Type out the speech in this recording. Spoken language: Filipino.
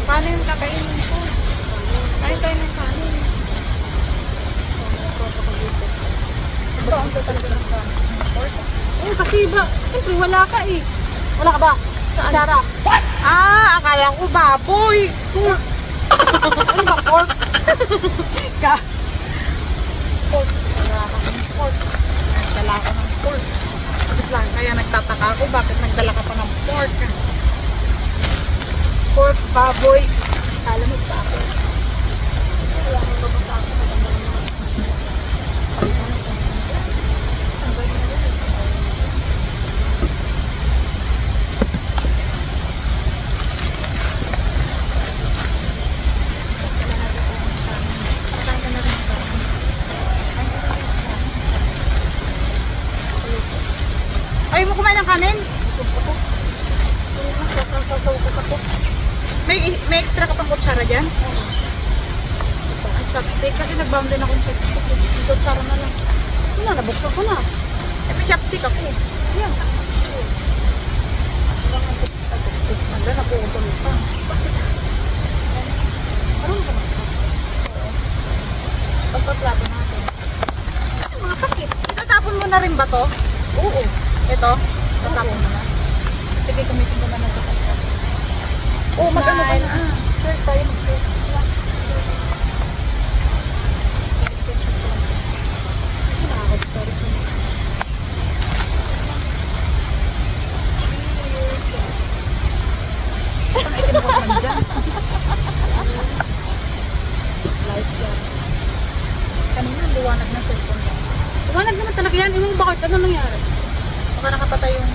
Paano yung kakainin ko? Kain tayo ng kanin. Ito ang talaga ng kanin. Oo, kasi ba? Siyempre wala ka eh. Wala ka ba? Saan? Sara. Ah, akala ko baboy. Pork. Ano ba pork? Ka. Pork. Wala ka ng pork. Nagdala ko ng pork. Lang, kaya nagtataka ako bakit nagdala ka pa ng pork. Pork, baboy. Kala mo baboy. Wala nang babasa ako. Ayaw mo kumain ng kanin? May extra ka pang kutsara dyan? Ang chopstick. Kasi nag-bound din akong chopstick. Yung kutsara na lang. Ano, nabuksan ko na. May chopstick ako. Yan. Hanggang napukutuloy pa. Parang sa mga. Pagpaplato natin. Mga pakit. Itatapon mo na rin ba to? Oo. Ito? Tatapon mo na. Sige, gamitin mo na ng tatapon. Oo, mag-ano ka na. Cheers tayo. Mag-cheers. Nakakag-story siya. Ang itim ko naman dyan. Life yan. Kanina, liwanag ng cellphone ko. Iwanag naman talaga yan. Iwan mo bakit? Ano nangyari? Baka nakapatay yung